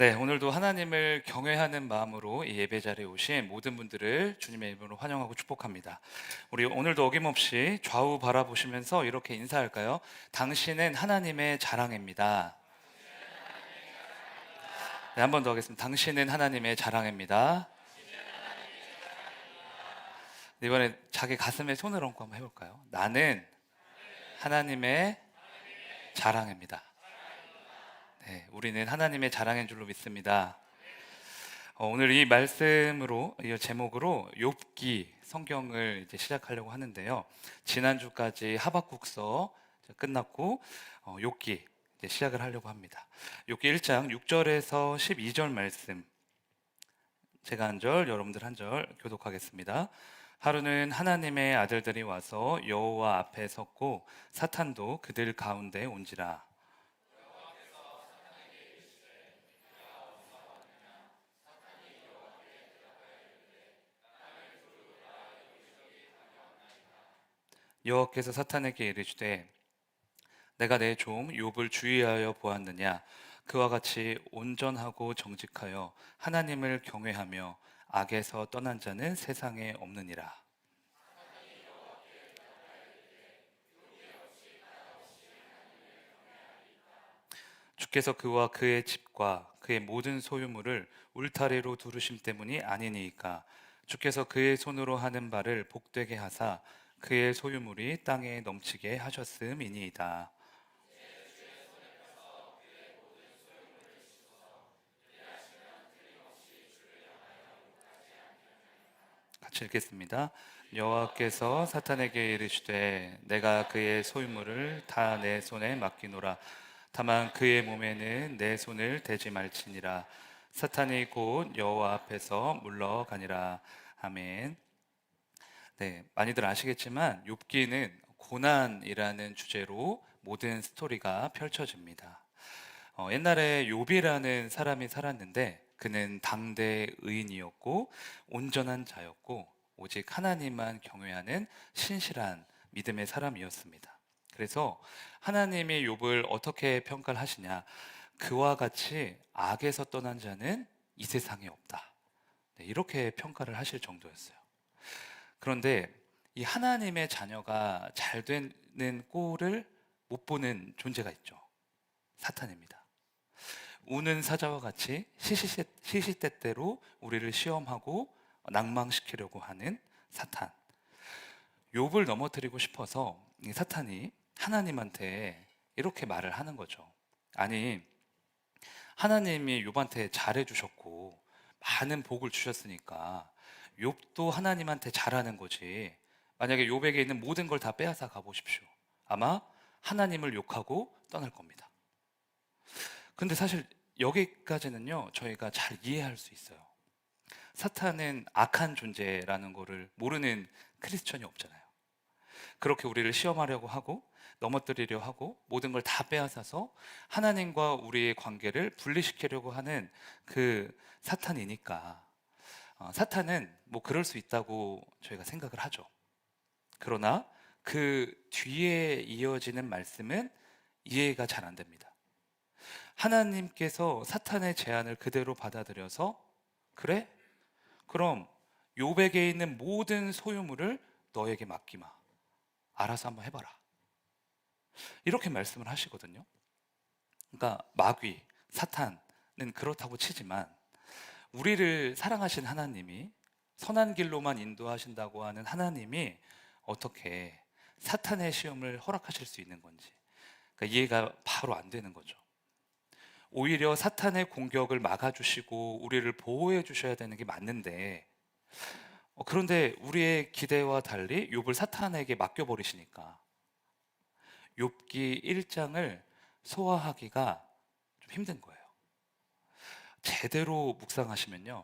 네, 오늘도 하나님을 경외하는 마음으로 이 예배 자리에 오신 모든 분들을 주님의 이름으로 환영하고 축복합니다. 우리 오늘도 어김없이 좌우 바라보시면서 이렇게 인사할까요? 당신은 하나님의 자랑입니다. 네, 한 번 더 하겠습니다. 당신은 하나님의 자랑입니다. 네, 이번에 자기 가슴에 손을 얹고 한번 해볼까요? 나는 하나님의 자랑입니다. 네, 우리는 하나님의 자랑인 줄로 믿습니다. 오늘 이 말씀으로, 이 제목으로 욥기 성경을 이제 시작하려고 하는데요. 지난주까지 하박국서 끝났고 욥기 이제 시작을 하려고 합니다. 욥기 1장 6절에서 12절 말씀, 제가 한 절, 여러분들 한 절 교독하겠습니다. 하루는 하나님의 아들들이 와서 여호와 앞에 섰고 사탄도 그들 가운데 온지라. 여호와께서 사탄에게 이르시되 내가 내 종 욥을 주의하여 보았느냐. 그와 같이 온전하고 정직하여 하나님을 경외하며 악에서 떠난 자는 세상에 없느니라. 주께서 그와 그의 집과 그의 모든 소유물을 울타리로 두르심 때문이 아니니이까. 주께서 그의 손으로 하는 바를 복되게 하사 그의 소유물이 땅에 넘치게 하셨음이니이다. 같이 읽겠습니다. 여호와께서 사탄에게 이르시되 내가 그의 소유물을 다 내 손에 맡기노라. 다만 그의 몸에는 내 손을 대지 말지니라. 사탄이 곧 여호와 앞에서 물러가니라. 아멘. 네, 많이들 아시겠지만 욥기는 고난이라는 주제로 모든 스토리가 펼쳐집니다. 옛날에 욥이라는 사람이 살았는데 그는 당대 의인이었고 온전한 자였고 오직 하나님만 경외하는 신실한 믿음의 사람이었습니다. 그래서 하나님이 욥을 어떻게 평가를 하시냐? 그와 같이 악에서 떠난 자는 이 세상에 없다. 네, 이렇게 평가를 하실 정도였어요. 그런데 이 하나님의 자녀가 잘 되는 꼴을 못 보는 존재가 있죠. 사탄입니다. 우는 사자와 같이 시시때때로 우리를 시험하고 낭망시키려고 하는 사탄. 욥을 넘어뜨리고 싶어서 이 사탄이 하나님한테 이렇게 말을 하는 거죠. 아니, 하나님이 욥한테 잘해 주셨고 많은 복을 주셨으니까 욥도 하나님한테 잘하는 거지. 만약에 욥에게 있는 모든 걸 다 빼앗아 가보십시오. 아마 하나님을 욕하고 떠날 겁니다. 근데 사실 여기까지는요, 저희가 잘 이해할 수 있어요. 사탄은 악한 존재라는 거를 모르는 크리스천이 없잖아요. 그렇게 우리를 시험하려고 하고 넘어뜨리려 하고 모든 걸 다 빼앗아서 하나님과 우리의 관계를 분리시키려고 하는 그 사탄이니까 사탄은 뭐 그럴 수 있다고 저희가 생각을 하죠. 그러나 그 뒤에 이어지는 말씀은 이해가 잘 안 됩니다. 하나님께서 사탄의 제안을 그대로 받아들여서 그래? 그럼 욥에게 있는 모든 소유물을 너에게 맡기마. 알아서 한번 해봐라. 이렇게 말씀을 하시거든요. 그러니까 마귀, 사탄은 그렇다고 치지만 우리를 사랑하신 하나님이 선한 길로만 인도하신다고 하는 하나님이 어떻게 사탄의 시험을 허락하실 수 있는 건지 그러니까 이해가 바로 안 되는 거죠. 오히려 사탄의 공격을 막아주시고 우리를 보호해 주셔야 되는 게 맞는데 그런데 우리의 기대와 달리 욥을 사탄에게 맡겨버리시니까 욥기 1장을 소화하기가 좀 힘든 거예요. 제대로 묵상하시면요,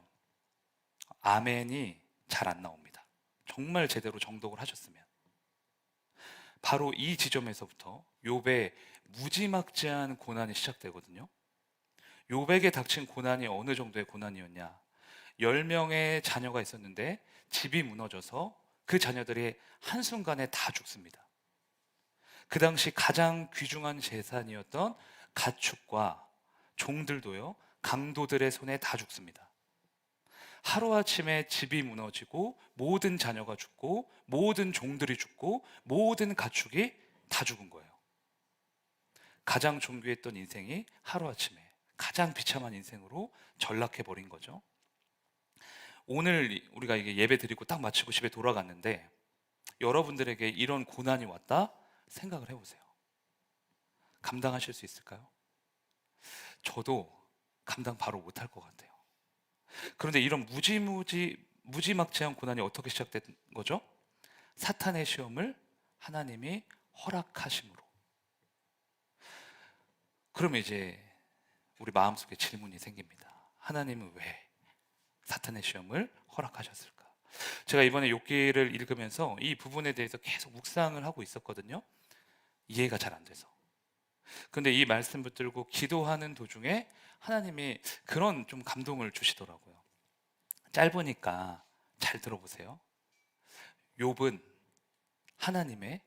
아멘이 잘 안 나옵니다. 정말 제대로 정독을 하셨으면. 바로 이 지점에서부터 욥의 무지막지한 고난이 시작되거든요. 욥에게 닥친 고난이 어느 정도의 고난이었냐? 10명의 자녀가 있었는데 집이 무너져서 그 자녀들이 한순간에 다 죽습니다. 그 당시 가장 귀중한 재산이었던 가축과 종들도요, 강도들의 손에 다 죽습니다. 하루아침에 집이 무너지고 모든 자녀가 죽고 모든 종들이 죽고 모든 가축이 다 죽은 거예요. 가장 존귀했던 인생이 하루아침에 가장 비참한 인생으로 전락해버린 거죠. 오늘 우리가 이게 예배 드리고 딱 마치고 집에 돌아갔는데 여러분들에게 이런 고난이 왔다 생각을 해보세요. 감당하실 수 있을까요? 저도 감당 바로 못할 것 같아요. 그런데 이런 무지막지한 고난이 어떻게 시작된 거죠? 사탄의 시험을 하나님이 허락하심으로. 그러면 이제 우리 마음속에 질문이 생깁니다. 하나님은 왜 사탄의 시험을 허락하셨을까? 제가 이번에 욥기를 읽으면서 이 부분에 대해서 계속 묵상을 하고 있었거든요. 이해가 잘 안 돼서. 근데 이 말씀 붙들고 기도하는 도중에 하나님이 그런 좀 감동을 주시더라고요. 짧으니까 잘 들어보세요. 욥은 하나님의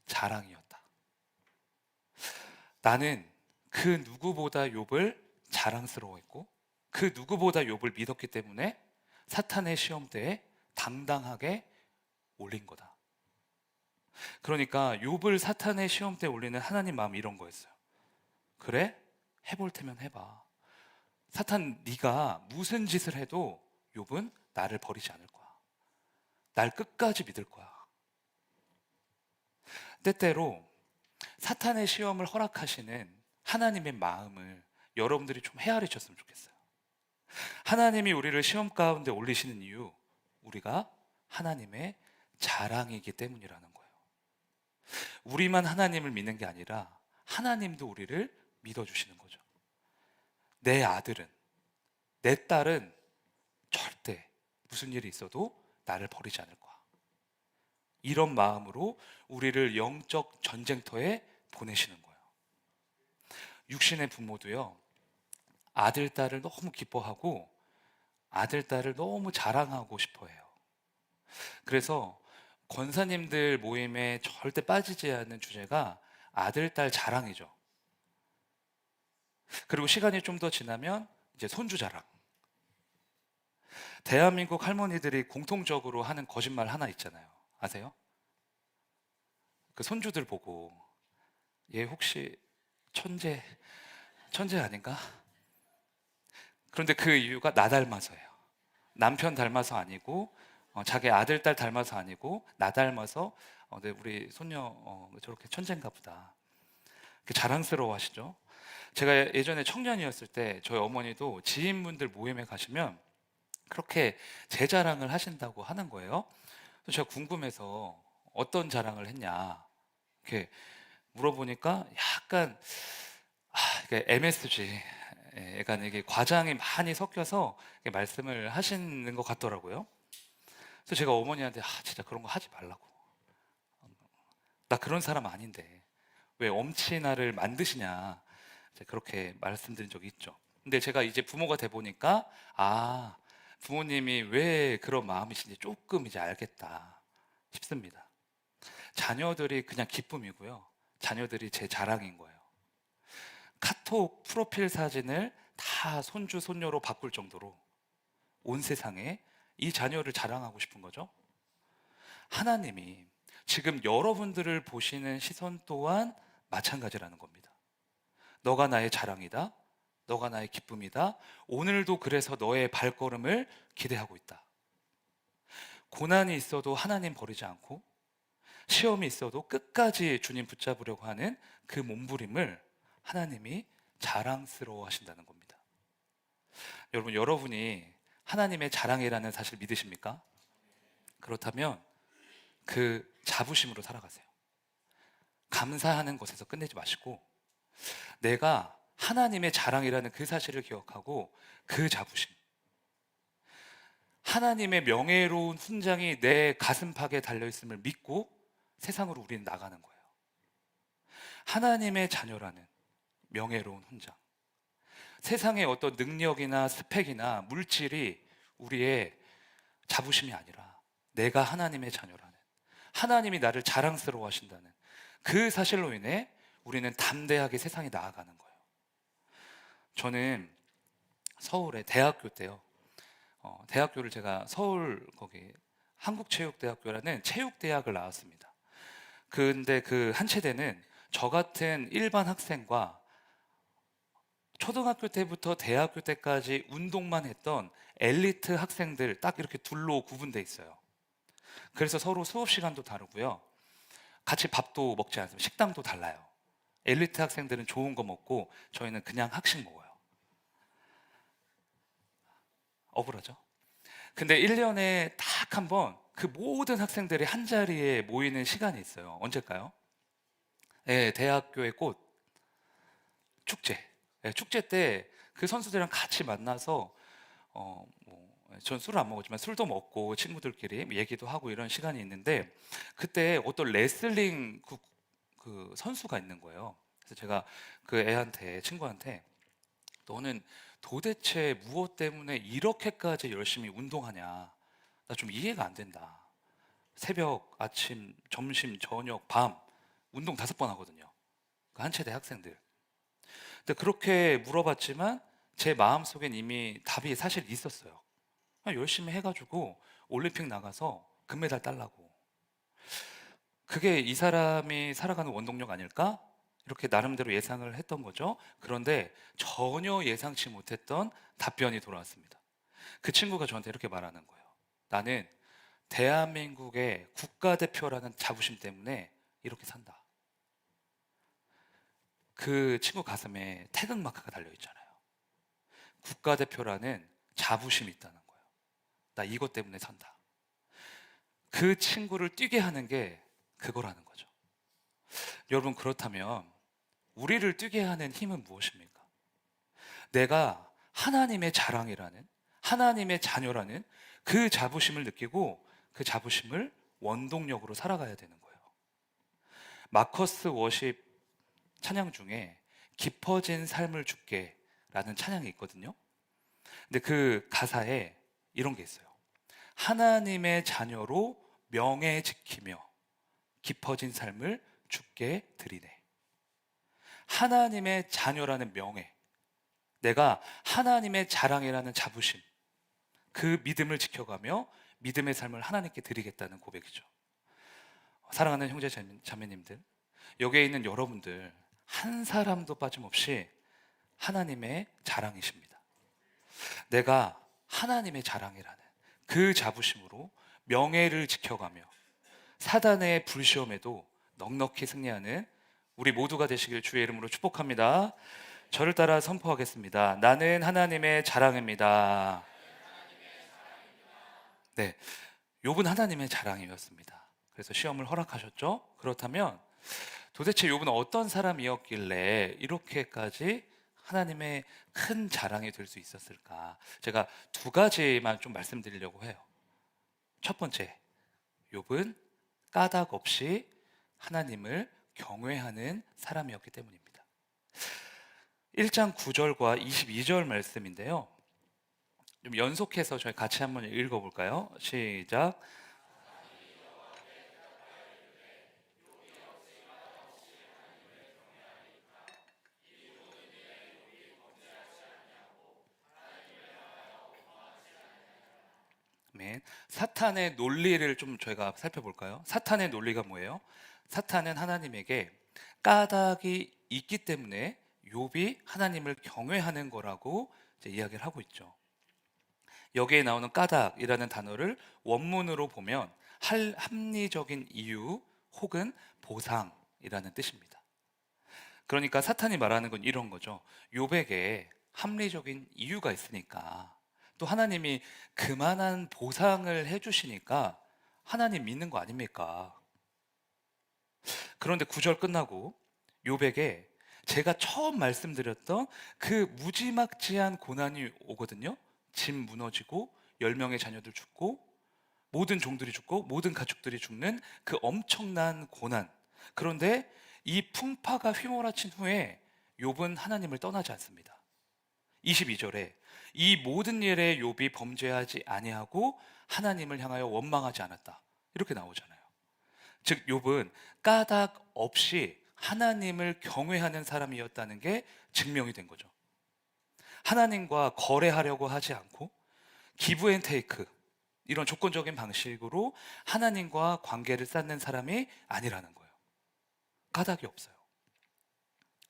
자랑이었다. 나는 그 누구보다 욥을 자랑스러워했고 그 누구보다 욥을 믿었기 때문에 사탄의 시험 때에 당당하게 올린 거다. 그러니까 욥을 사탄의 시험 때에 올리는 하나님 마음이 이런 거였어요. 그래? 해볼 테면 해봐. 사탄, 네가 무슨 짓을 해도 욥은 나를 버리지 않을 거야. 날 끝까지 믿을 거야. 때때로 사탄의 시험을 허락하시는 하나님의 마음을 여러분들이 좀 헤아리셨으면 좋겠어요. 하나님이 우리를 시험 가운데 올리시는 이유, 우리가 하나님의 자랑이기 때문이라는 거예요. 우리만 하나님을 믿는 게 아니라 하나님도 우리를 믿어주시는 거죠. 내 아들은, 내 딸은 절대 무슨 일이 있어도 나를 버리지 않을 거야. 이런 마음으로 우리를 영적 전쟁터에 보내시는 거예요. 육신의 부모도요, 아들, 딸을 너무 기뻐하고 아들, 딸을 너무 자랑하고 싶어 해요. 그래서 권사님들 모임에 절대 빠지지 않는 주제가 아들, 딸 자랑이죠. 그리고 시간이 좀 더 지나면 이제 손주 자랑. 대한민국 할머니들이 공통적으로 하는 거짓말 하나 있잖아요. 아세요? 그 손주들 보고 얘 혹시 천재 아닌가? 그런데 그 이유가 나 닮아서예요. 남편 닮아서 아니고 자기 아들, 딸 닮아서 아니고 나 닮아서 네, 우리 손녀 저렇게 천재인가 보다. 자랑스러워 하시죠. 제가 예전에 청년이었을 때 저희 어머니도 지인분들 모임에 가시면 그렇게 제 자랑을 하신다고 하는 거예요. 그래서 제가 궁금해서 어떤 자랑을 했냐 이렇게 물어보니까 약간 이게 MSG, 약간 이게 과장이 많이 섞여서 이렇게 말씀을 하시는 것 같더라고요. 그래서 제가 어머니한테 진짜 그런 거 하지 말라고. 나 그런 사람 아닌데 왜 엄친아를 만드시냐 그렇게 말씀드린 적이 있죠. 근데 제가 이제 부모가 돼 보니까 부모님이 왜 그런 마음이신지 조금 이제 알겠다 싶습니다. 자녀들이 그냥 기쁨이고요. 자녀들이 제 자랑인 거예요. 카톡 프로필 사진을 다 손주, 손녀로 바꿀 정도로 온 세상에 이 자녀를 자랑하고 싶은 거죠. 하나님이 지금 여러분들을 보시는 시선 또한 마찬가지라는 겁니다. 너가 나의 자랑이다. 너가 나의 기쁨이다. 오늘도 그래서 너의 발걸음을 기대하고 있다. 고난이 있어도 하나님 버리지 않고 시험이 있어도 끝까지 주님 붙잡으려고 하는 그 몸부림을 하나님이 자랑스러워 하신다는 겁니다. 여러분, 여러분이 하나님의 자랑이라는 사실 믿으십니까? 그렇다면 그 자부심으로 살아가세요. 감사하는 것에서 끝내지 마시고 내가 하나님의 자랑이라는 그 사실을 기억하고 그 자부심, 하나님의 명예로운 훈장이 내 가슴팍에 달려있음을 믿고 세상으로 우리는 나가는 거예요. 하나님의 자녀라는 명예로운 훈장, 세상의 어떤 능력이나 스펙이나 물질이 우리의 자부심이 아니라 내가 하나님의 자녀라는, 하나님이 나를 자랑스러워 하신다는 그 사실로 인해 우리는 담대하게 세상에 나아가는 거예요. 저는 서울의 대학교 때요. 대학교를 제가 서울 거기 한국체육대학교라는 체육대학을 나왔습니다. 근데 그 한 체대는 저 같은 일반 학생과 초등학교 때부터 대학교 때까지 운동만 했던 엘리트 학생들 딱 이렇게 둘로 구분돼 있어요. 그래서 서로 수업 시간도 다르고요. 같이 밥도 먹지 않습니다. 식당도 달라요. 엘리트 학생들은 좋은 거 먹고 저희는 그냥 학식 먹어요. 억울하죠? 근데 1년에 딱 한 번 그 모든 학생들이 한 자리에 모이는 시간이 있어요. 언제일까요? 네, 대학교의 꽃, 축제. 네, 축제 때 그 선수들이랑 같이 만나서 전 술을 안 먹었지만 술도 먹고 친구들끼리 얘기도 하고 이런 시간이 있는데 그때 어떤 레슬링 그 선수가 있는 거예요. 그래서 제가 그 애한테 친구한테 너는 도대체 무엇 때문에 이렇게까지 열심히 운동하냐? 나 좀 이해가 안 된다. 새벽, 아침, 점심, 저녁, 밤 운동 5번 하거든요. 그 한 체대 학생들. 근데 그렇게 물어봤지만 제 마음속엔 이미 답이 사실 있었어요. 그냥 열심히 해가지고 올림픽 나가서 금메달 딸라고. 그게 이 사람이 살아가는 원동력 아닐까? 이렇게 나름대로 예상을 했던 거죠. 그런데 전혀 예상치 못했던 답변이 돌아왔습니다. 그 친구가 저한테 이렇게 말하는 거예요. 나는 대한민국의 국가대표라는 자부심 때문에 이렇게 산다. 그 친구 가슴에 태극마크가 달려 있잖아요. 국가대표라는 자부심이 있다는 거예요. 나 이것 때문에 산다. 그 친구를 뛰게 하는 게 그거라는 거죠. 여러분, 그렇다면 우리를 뛰게 하는 힘은 무엇입니까? 내가 하나님의 자랑이라는, 하나님의 자녀라는 그 자부심을 느끼고 그 자부심을 원동력으로 살아가야 되는 거예요. 마커스 워십 찬양 중에 깊어진 삶을 주께 라는 찬양이 있거든요. 근데 그 가사에 이런 게 있어요. 하나님의 자녀로 명예 지키며 깊어진 삶을 주께 드리네. 하나님의 자녀라는 명예, 내가 하나님의 자랑이라는 자부심, 그 믿음을 지켜가며 믿음의 삶을 하나님께 드리겠다는 고백이죠. 사랑하는 형제 자매님들, 여기에 있는 여러분들 한 사람도 빠짐없이 하나님의 자랑이십니다. 내가 하나님의 자랑이라는 그 자부심으로 명예를 지켜가며 사단의 불시험에도 넉넉히 승리하는 우리 모두가 되시길 주의 이름으로 축복합니다. 저를 따라 선포하겠습니다. 나는 하나님의 자랑입니다. 네, 욥은 하나님의 자랑이었습니다. 그래서 시험을 허락하셨죠. 그렇다면 도대체 욥은 어떤 사람이었길래 이렇게까지 하나님의 큰 자랑이 될 수 있었을까? 제가 두 가지만 좀 말씀드리려고 해요. 첫 번째, 욥은 까닭 없이 하나님을 경외하는 사람이었기 때문입니다. 1장 9절과 22절 말씀인데요. 좀 연속해서 저희 같이 한번 읽어볼까요? 시작. 아멘. 사탄의 논리를 좀 저희가 살펴볼까요? 사탄의 논리가 뭐예요? 사탄은 하나님에게 까닭이 있기 때문에 욥이 하나님을 경외하는 거라고 이제 이야기를 하고 있죠. 여기에 나오는 까닭이라는 단어를 원문으로 보면 합리적인 이유 혹은 보상이라는 뜻입니다. 그러니까 사탄이 말하는 건 이런 거죠. 욥에게 합리적인 이유가 있으니까 또 하나님이 그만한 보상을 해주시니까 하나님 믿는 거 아닙니까? 그런데 9절 끝나고 욥에게 제가 처음 말씀드렸던 그 무지막지한 고난이 오거든요. 집 무너지고 10명의 자녀들 죽고 모든 종들이 죽고 모든 가축들이 죽는 그 엄청난 고난. 그런데 이 풍파가 휘몰아친 후에 욥은 하나님을 떠나지 않습니다. 22절에 이 모든 일에 욥이 범죄하지 아니하고 하나님을 향하여 원망하지 않았다. 이렇게 나오잖아요. 즉 욥은 까닭 없이 하나님을 경외하는 사람이었다는 게 증명이 된 거죠. 하나님과 거래하려고 하지 않고 기브 앤 테이크, 이런 조건적인 방식으로 하나님과 관계를 쌓는 사람이 아니라는 거예요. 까닭이 없어요.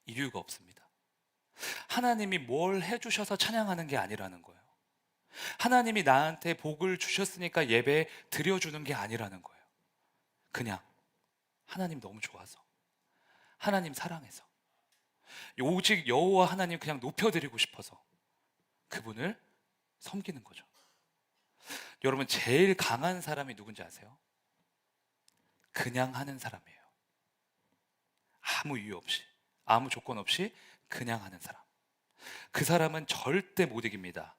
이유가 없습니다. 하나님이 뭘 해주셔서 찬양하는 게 아니라는 거예요. 하나님이 나한테 복을 주셨으니까 예배 드려주는 게 아니라는 거예요. 그냥 하나님 너무 좋아서, 하나님 사랑해서, 오직 여호와 하나님 그냥 높여드리고 싶어서 그분을 섬기는 거죠. 여러분, 제일 강한 사람이 누군지 아세요? 그냥 하는 사람이에요. 아무 이유 없이, 아무 조건 없이 그냥 하는 사람. 그 사람은 절대 못 이깁니다.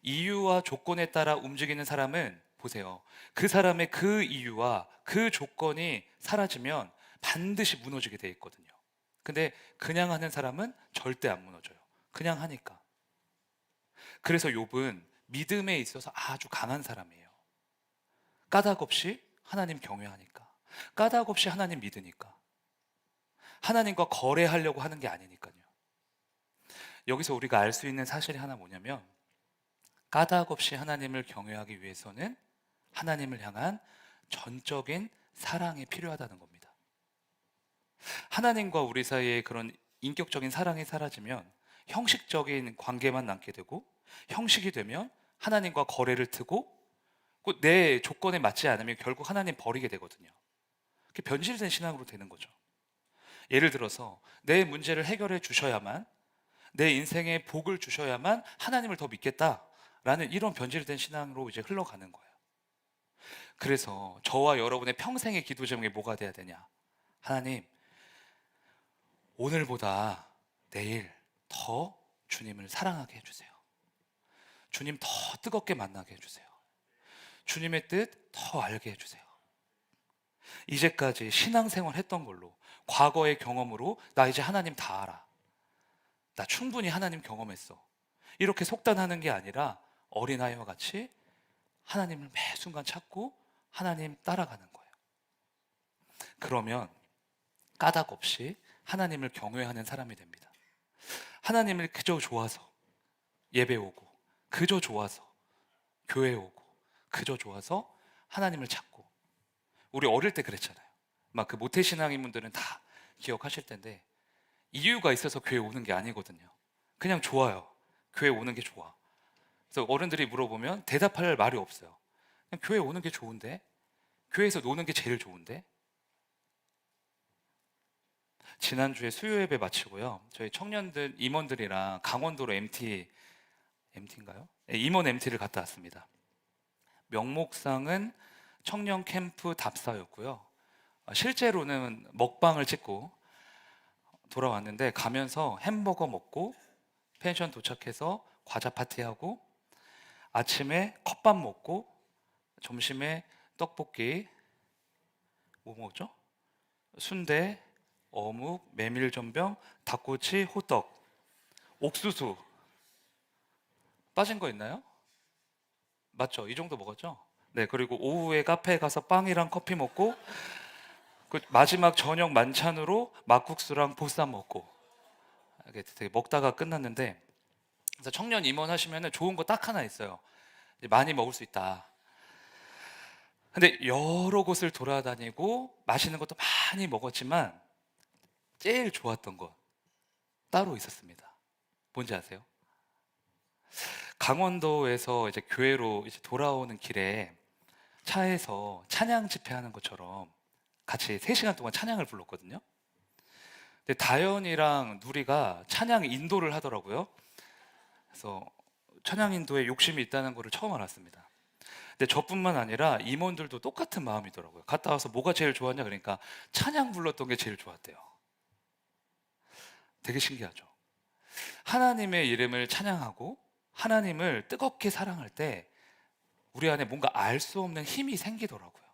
이유와 조건에 따라 움직이는 사람은, 보세요, 그 사람의 그 이유와 그 조건이 사라지면 반드시 무너지게 돼 있거든요. 근데 그냥 하는 사람은 절대 안 무너져요. 그냥 하니까. 그래서 욥은 믿음에 있어서 아주 강한 사람이에요. 까닭 없이 하나님 경외하니까, 까닭 없이 하나님 믿으니까, 하나님과 거래하려고 하는 게 아니니까요. 여기서 우리가 알 수 있는 사실이 하나 뭐냐면, 까닭 없이 하나님을 경외하기 위해서는 하나님을 향한 전적인 사랑이 필요하다는 겁니다. 하나님과 우리 사이에 그런 인격적인 사랑이 사라지면 형식적인 관계만 남게 되고, 형식이 되면 하나님과 거래를 트고, 내 조건에 맞지 않으면 결국 하나님 버리게 되거든요. 그게 변질된 신앙으로 되는 거죠. 예를 들어서 내 문제를 해결해 주셔야만, 내 인생에 복을 주셔야만 하나님을 더 믿겠다라는 이런 변질된 신앙으로 이제 흘러가는 거예요. 그래서 저와 여러분의 평생의 기도 제목이 뭐가 돼야 되냐? 하나님, 오늘보다 내일 더 주님을 사랑하게 해주세요. 주님 더 뜨겁게 만나게 해주세요. 주님의 뜻 더 알게 해주세요. 이제까지 신앙생활 했던 걸로, 과거의 경험으로 나 이제 하나님 다 알아, 나 충분히 하나님 경험했어, 이렇게 속단하는 게 아니라 어린아이와 같이 하나님을 매 순간 찾고 하나님 따라가는 거예요. 그러면 까닭 없이 하나님을 경외하는 사람이 됩니다. 하나님을 그저 좋아서 예배 오고, 그저 좋아서 교회 오고, 그저 좋아서 하나님을 찾고. 우리 어릴 때 그랬잖아요. 막 그 모태신앙인 분들은 다 기억하실 텐데, 이유가 있어서 교회 오는 게 아니거든요. 그냥 좋아요. 교회 오는 게 좋아. 그래서 어른들이 물어보면 대답할 말이 없어요. 그냥 교회 오는 게 좋은데, 교회에서 노는 게 제일 좋은데. 지난주에 수요 예배 마치고요, 저희 청년들 임원들이랑 강원도로 MT인가요? 네, 임원 MT를 갔다 왔습니다. 명목상은 청년 캠프 답사였고요. 실제로는 먹방을 찍고 돌아왔는데, 가면서 햄버거 먹고 펜션 도착해서 과자 파티하고, 아침에 컵밥 먹고, 점심에 떡볶이, 뭐 먹었죠? 순대, 어묵, 메밀전병, 닭꼬치, 호떡, 옥수수. 빠진 거 있나요? 맞죠? 이 정도 먹었죠? 네, 그리고 오후에 카페에 가서 빵이랑 커피 먹고, 그 마지막 저녁 만찬으로 막국수랑 보쌈 먹고, 이렇게 되게 먹다가 끝났는데, 그래서 청년 임원하시면 좋은 거 딱 하나 있어요. 이제 많이 먹을 수 있다. 근데 여러 곳을 돌아다니고 맛있는 것도 많이 먹었지만 제일 좋았던 것 따로 있었습니다. 뭔지 아세요? 강원도에서 이제 교회로 이제 돌아오는 길에 차에서 찬양 집회하는 것처럼 같이 3시간 동안 찬양을 불렀거든요. 근데 다현이랑 누리가 찬양 인도를 하더라고요. 그래서 찬양 인도에 욕심이 있다는 것을 처음 알았습니다. 근데 저뿐만 아니라 임원들도 똑같은 마음이더라고요. 갔다 와서 뭐가 제일 좋았냐 그러니까 찬양 불렀던 게 제일 좋았대요. 되게 신기하죠. 하나님의 이름을 찬양하고 하나님을 뜨겁게 사랑할 때 우리 안에 뭔가 알 수 없는 힘이 생기더라고요.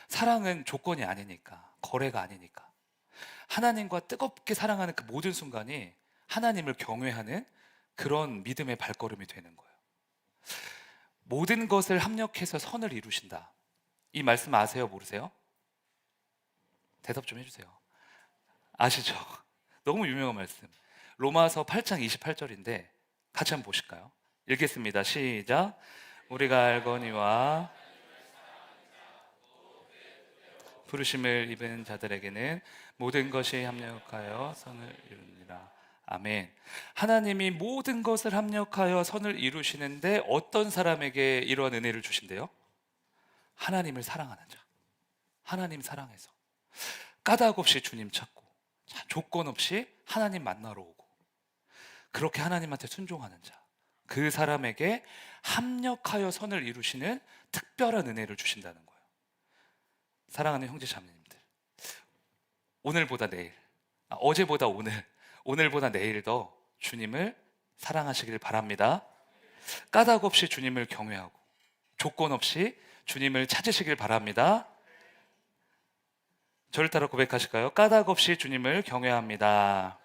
사랑은 조건이 아니니까, 거래가 아니니까. 하나님과 뜨겁게 사랑하는 그 모든 순간이 하나님을 경외하는 그런 믿음의 발걸음이 되는 거예요. 모든 것을 합력해서 선을 이루신다. 이 말씀 아세요? 모르세요? 대답 좀 해주세요. 아시죠? 너무 유명한 말씀. 로마서 8장 28절인데 같이 한번 보실까요? 읽겠습니다. 시작. 우리가 알거니와 부르심을 입은 자들에게는 모든 것이 합력하여 선을 이루니라. 아멘. 하나님이 모든 것을 합력하여 선을 이루시는데 어떤 사람에게 이러한 은혜를 주신대요? 하나님을 사랑하는 자. 하나님 사랑해서 까닭 없이 주님 찾고, 조건 없이 하나님 만나러 오고, 그렇게 하나님한테 순종하는 자, 그 사람에게 합력하여 선을 이루시는 특별한 은혜를 주신다는 거예요. 사랑하는 형제 자매님들, 오늘보다 내일, 어제보다 오늘, 오늘보다 내일 더 주님을 사랑하시길 바랍니다. 까닭 없이 주님을 경외하고 조건 없이 주님을 찾으시길 바랍니다. 저를 따라 고백하실까요? 까닭 없이 주님을 경외합니다.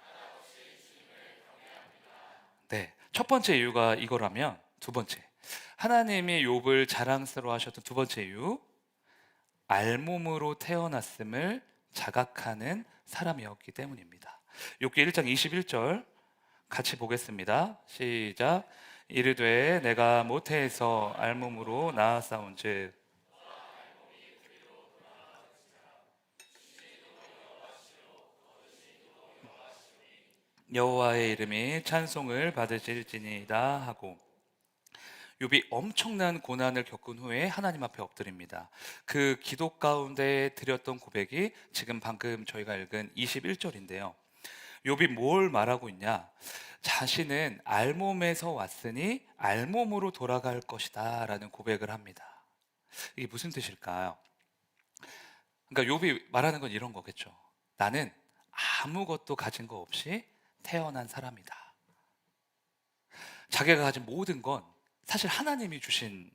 네, 첫 번째 이유가 이거라면, 두 번째, 하나님이 욥을 자랑스러워 하셨던 두 번째 이유, 알몸으로 태어났음을 자각하는 사람이었기 때문입니다. 욥기 1장 21절 같이 보겠습니다. 시작. 이르되 내가 모태에서 알몸으로 낳았사온즉 여호와의 이름이 찬송을 받으실지니이다 하고, 욥이 엄청난 고난을 겪은 후에 하나님 앞에 엎드립니다. 그 기도 가운데 드렸던 고백이 지금 방금 저희가 읽은 21절인데요. 욥이 뭘 말하고 있냐? 자신은 알몸에서 왔으니 알몸으로 돌아갈 것이다 라는 고백을 합니다. 이게 무슨 뜻일까요? 그러니까 욥이 말하는 건 이런 거겠죠. 나는 아무것도 가진 거 없이 태어난 사람이다. 자기가 가진 모든 건 사실 하나님이 주신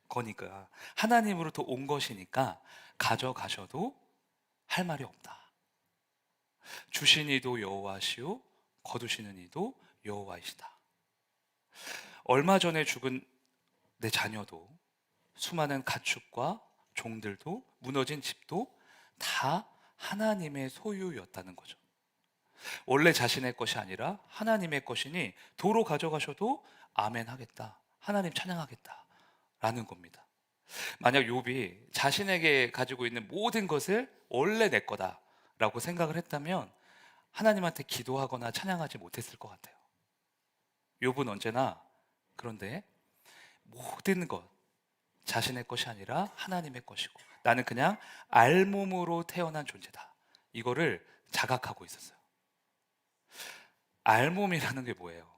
거니까, 하나님으로부터 온 것이니까 가져가셔도 할 말이 없다. 주신 이도 여호와시오 거두시는 이도 여호와이시다. 얼마 전에 죽은 내 자녀도, 수많은 가축과 종들도, 무너진 집도 다 하나님의 소유였다는 거죠. 원래 자신의 것이 아니라 하나님의 것이니 도로 가져가셔도 아멘 하겠다, 하나님 찬양하겠다 라는 겁니다. 만약 욥이 자신에게 가지고 있는 모든 것을 원래 내 거다 라고 생각을 했다면 하나님한테 기도하거나 찬양하지 못했을 것 같아요. 욥은 언제나 그런데 모든 것 자신의 것이 아니라 하나님의 것이고, 나는 그냥 알몸으로 태어난 존재다, 이거를 자각하고 있었어요. 알몸이라는 게 뭐예요?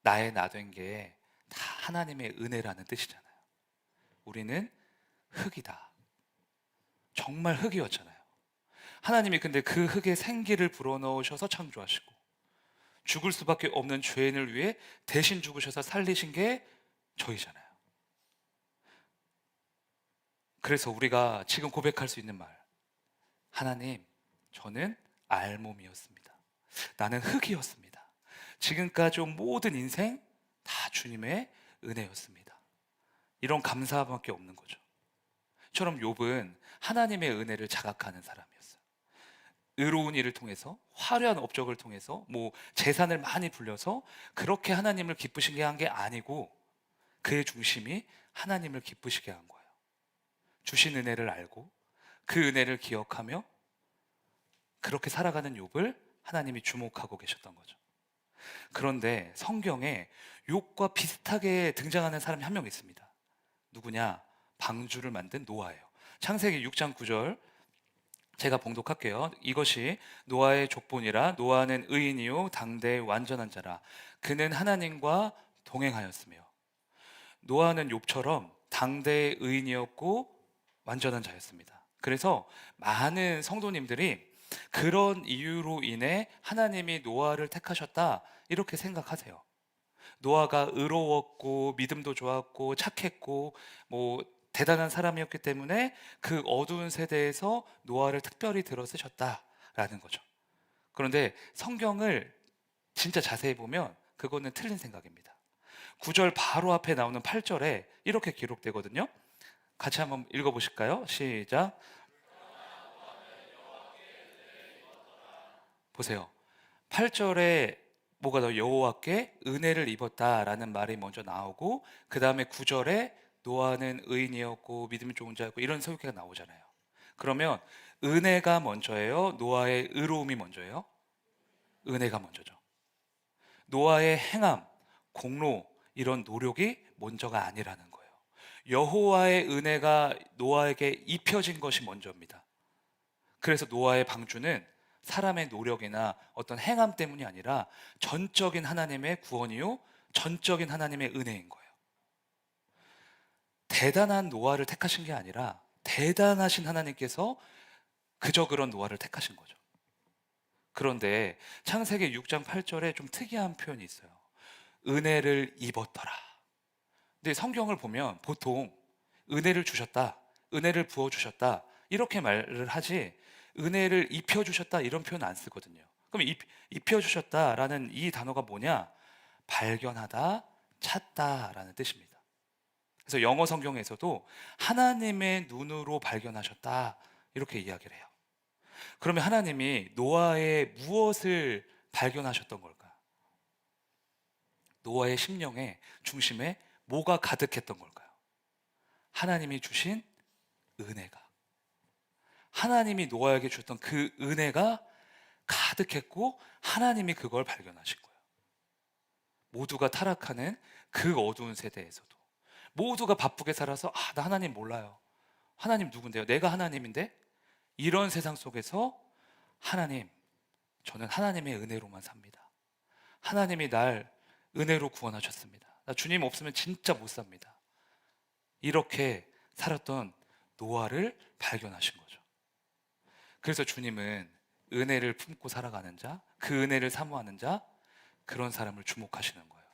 나의 나 된 게 다 하나님의 은혜라는 뜻이잖아요. 우리는 흙이다. 정말 흙이었잖아요. 하나님이 근데 그 흙에 생기를 불어넣으셔서 창조하시고, 죽을 수밖에 없는 죄인을 위해 대신 죽으셔서 살리신 게 저희잖아요. 그래서 우리가 지금 고백할 수 있는 말, 하나님, 저는 알몸이었습니다. 나는 흙이었습니다. 지금까지 온 모든 인생 다 주님의 은혜였습니다. 이런 감사함밖에 없는 거죠. 처럼 욥은 하나님의 은혜를 자각하는 사람이었어요. 의로운 일을 통해서, 화려한 업적을 통해서, 재산을 많이 불려서 그렇게 하나님을 기쁘시게 한 게 아니고, 그의 중심이 하나님을 기쁘시게 한 거예요. 주신 은혜를 알고 그 은혜를 기억하며 그렇게 살아가는 욥을 하나님이 주목하고 계셨던 거죠. 그런데 성경에 욥과 비슷하게 등장하는 사람이 한 명 있습니다. 누구냐? 방주를 만든 노아예요. 창세기 6장 9절 제가 봉독할게요. 이것이 노아의 족본이라. 노아는 의인이요 당대의 완전한 자라. 그는 하나님과 동행하였으며. 노아는 욥처럼 당대의 의인이었고 완전한 자였습니다. 그래서 많은 성도님들이 그런 이유로 인해 하나님이 노아를 택하셨다 이렇게 생각하세요. 노아가 의로웠고 믿음도 좋았고 착했고 대단한 사람이었기 때문에 그 어두운 세대에서 노아를 특별히 들어 쓰셨다라는 거죠. 그런데 성경을 진짜 자세히 보면 그거는 틀린 생각입니다. 9절 바로 앞에 나오는 8절에 이렇게 기록되거든요. 같이 한번 읽어보실까요? 시작. 보세요. 8절에 뭐가 더 여호와께 은혜를 입었다라는 말이 먼저 나오고 그 다음에 9절에 노아는 의인이었고 믿음이 좋은 자였고 이런 설교가 나오잖아요. 그러면 은혜가 먼저예요? 노아의 의로움이 먼저예요? 은혜가 먼저죠. 노아의 행함, 공로, 이런 노력이 먼저가 아니라는 거예요. 여호와의 은혜가 노아에게 입혀진 것이 먼저입니다. 그래서 노아의 방주는 사람의 노력이나 어떤 행함 때문이 아니라 전적인 하나님의 구원이요, 전적인 하나님의 은혜인 거예요. 대단한 노아를 택하신 게 아니라 대단하신 하나님께서 그저 그런 노아를 택하신 거죠. 그런데 창세기 6장 8절에 좀 특이한 표현이 있어요. 은혜를 입었더라. 근데 성경을 보면 보통 은혜를 주셨다, 은혜를 부어주셨다 이렇게 말을 하지 은혜를 입혀주셨다 이런 표현 안 쓰거든요. 그럼 입혀주셨다라는 이 단어가 뭐냐? 발견하다, 찾다라는 뜻입니다. 그래서 영어 성경에서도 하나님의 눈으로 발견하셨다 이렇게 이야기를 해요. 그러면 하나님이 노아의 무엇을 발견하셨던 걸까? 노아의 심령의 중심에 뭐가 가득했던 걸까요? 하나님이 주신 은혜가, 하나님이 노아에게 주셨던 그 은혜가 가득했고 하나님이 그걸 발견하신 거예요. 모두가 타락하는 그 어두운 세대에서도 모두가 바쁘게 살아서 나 하나님 몰라요, 하나님 누군데요, 내가 하나님인데, 이런 세상 속에서 하나님, 저는 하나님의 은혜로만 삽니다. 하나님이 날 은혜로 구원하셨습니다. 나 주님 없으면 진짜 못 삽니다. 이렇게 살았던 노아를 발견하신 거죠. 그래서 주님은 은혜를 품고 살아가는 자, 그 은혜를 사모하는 자, 그런 사람을 주목하시는 거예요.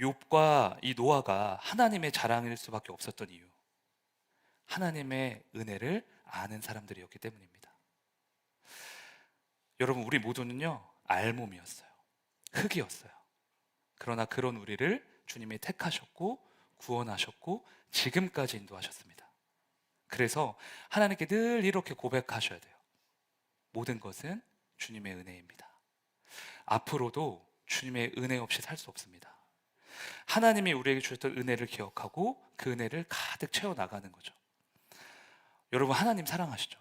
욥과 이 노아가 하나님의 자랑일 수밖에 없었던 이유, 하나님의 은혜를 아는 사람들이었기 때문입니다. 여러분, 우리 모두는요 알몸이었어요. 흙이었어요. 그러나 그런 우리를 주님이 택하셨고 구원하셨고 지금까지 인도하셨습니다. 그래서 하나님께 늘 이렇게 고백하셔야 돼요. 모든 것은 주님의 은혜입니다. 앞으로도 주님의 은혜 없이 살 수 없습니다. 하나님이 우리에게 주셨던 은혜를 기억하고 그 은혜를 가득 채워나가는 거죠. 여러분, 하나님 사랑하시죠?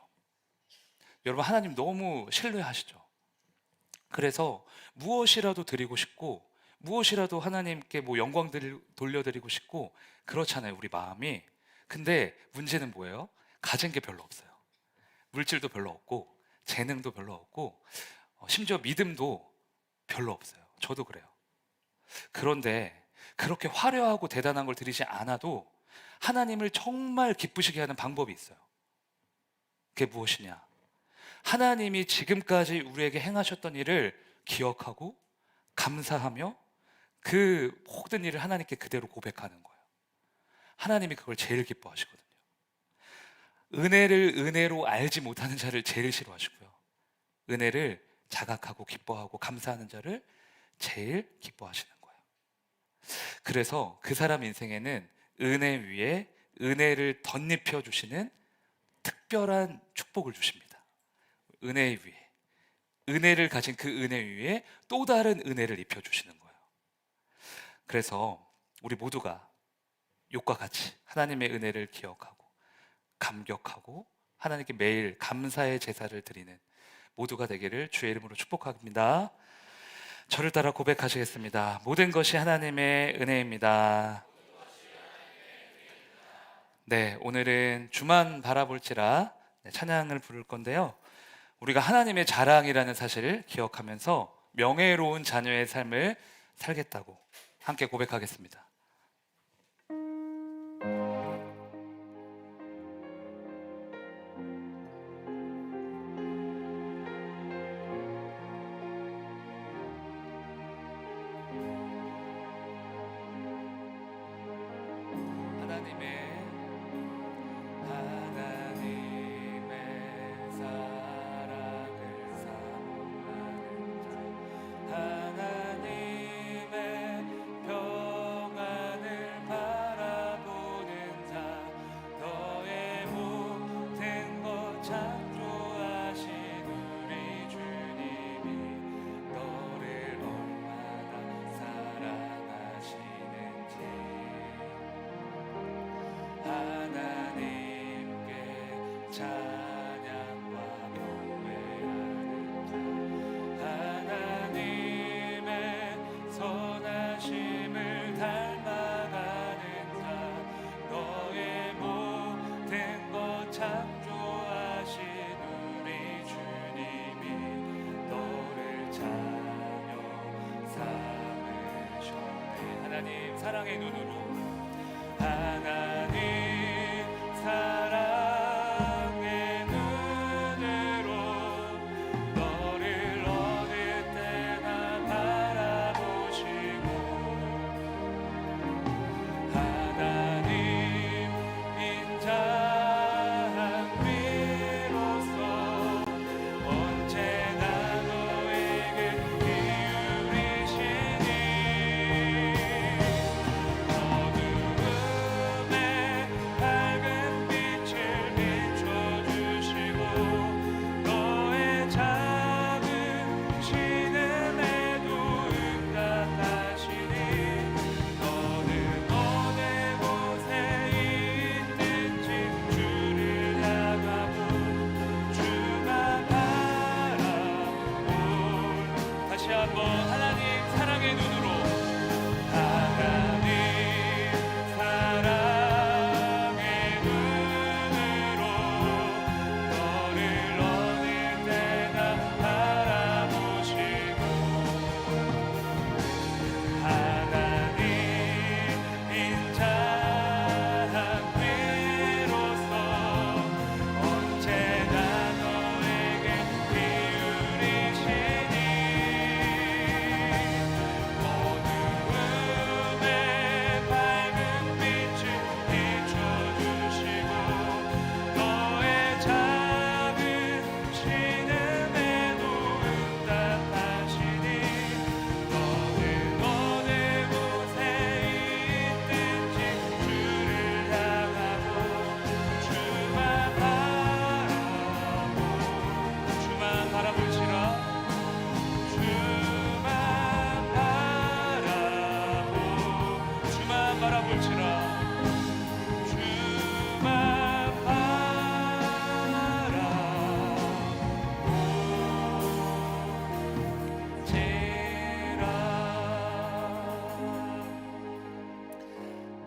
여러분, 하나님 너무 신뢰하시죠? 그래서 무엇이라도 드리고 싶고 무엇이라도 하나님께 뭐 영광 돌려드리고 싶고 그렇잖아요, 우리 마음이. 근데 문제는 뭐예요? 가진 게 별로 없어요. 물질도 별로 없고 재능도 별로 없고 심지어 믿음도 별로 없어요. 저도 그래요. 그런데 그렇게 화려하고 대단한 걸 드리지 않아도 하나님을 정말 기쁘시게 하는 방법이 있어요. 그게 무엇이냐? 하나님이 지금까지 우리에게 행하셨던 일을 기억하고 감사하며 그 모든 일을 하나님께 그대로 고백하는 거예요. 하나님이 그걸 제일 기뻐하시거든요. 은혜를 은혜로 알지 못하는 자를 제일 싫어하시고요, 은혜를 자각하고 기뻐하고 감사하는 자를 제일 기뻐하시는 거예요. 그래서 그 사람 인생에는 은혜 위에 은혜를 덧입혀 주시는 특별한 축복을 주십니다. 은혜 위에 은혜를 가진 그 은혜 위에 또 다른 은혜를 입혀 주시는 거예요. 그래서 우리 모두가 욥과 같이 하나님의 은혜를 기억하고 감격하고 하나님께 매일 감사의 제사를 드리는 모두가 되기를 주의 이름으로 축복합니다. 저를 따라 고백하시겠습니다. 모든 것이 하나님의 은혜입니다. 네, 오늘은 주만 바라볼지라 찬양을 부를 건데요, 우리가 하나님의 자랑이라는 사실을 기억하면서 명예로운 자녀의 삶을 살겠다고 함께 고백하겠습니다. 하나님 사랑의 눈으로 하나님 사랑의 눈으로 너를 어느 때나 바라보시고 하나님 인자한 위로서 언제나 너에게 기울이시니 어두움에 밝은 빛을 비춰주시고 너의 작은 신음에도 응답하시니 너는 어느 곳에 있든지 주를 향하고 주만 바라볼 다시 한번 하나님 사랑의 눈으로 하나님 사랑의 눈으로 너를 어느 때나 바라보시고 하나님 인자한 위로서 언제나 너에게 기울이시니 어두움에 밝은 빛을 비춰주시고 너의 작은 신음에도 응답하시니 너는 어느 곳에 있든지 주를 향하고 주만 바라볼지라 주만 바라볼지라 주만 바라볼지라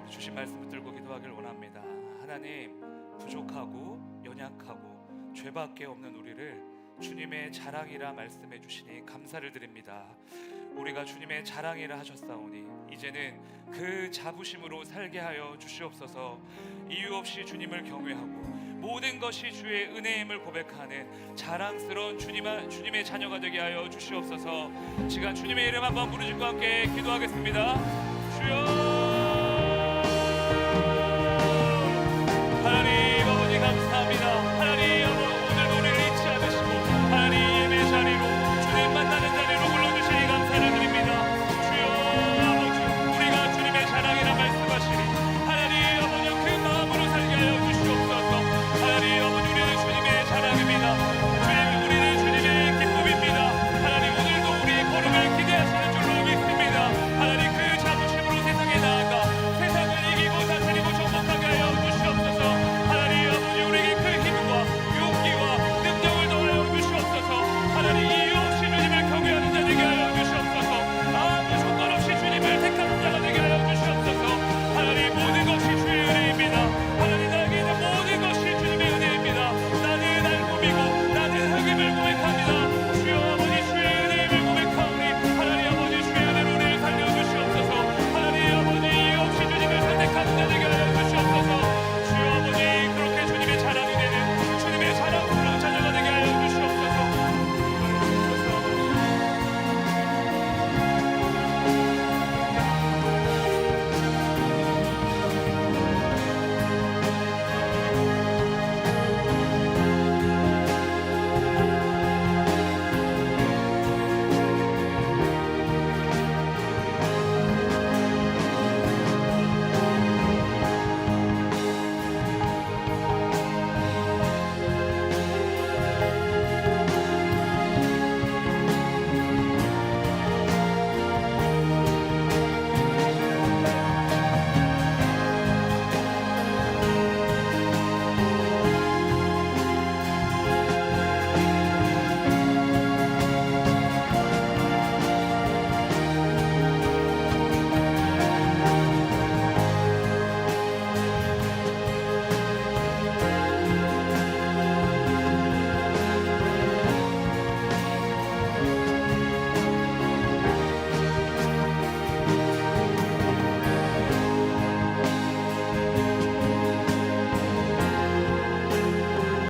우리 주신 말씀 붙들고 기도하길 원합니다. 하나님 부족하고 연약하고 죄밖에 없는 우리를 주님의 자랑이라 말씀해 주시니 감사를 드립니다. 우리가 주님의 자랑이라 하셨사오니 이제는 그 자부심으로 살게 하여 주시옵소서. 이유 없이 주님을 경외하고 모든 것이 주의 은혜임을 고백하는 자랑스러운 주님의 자녀가 되게 하여 주시옵소서. 시간 주님의 이름 한번 부르짖고 함께 기도하겠습니다. 주여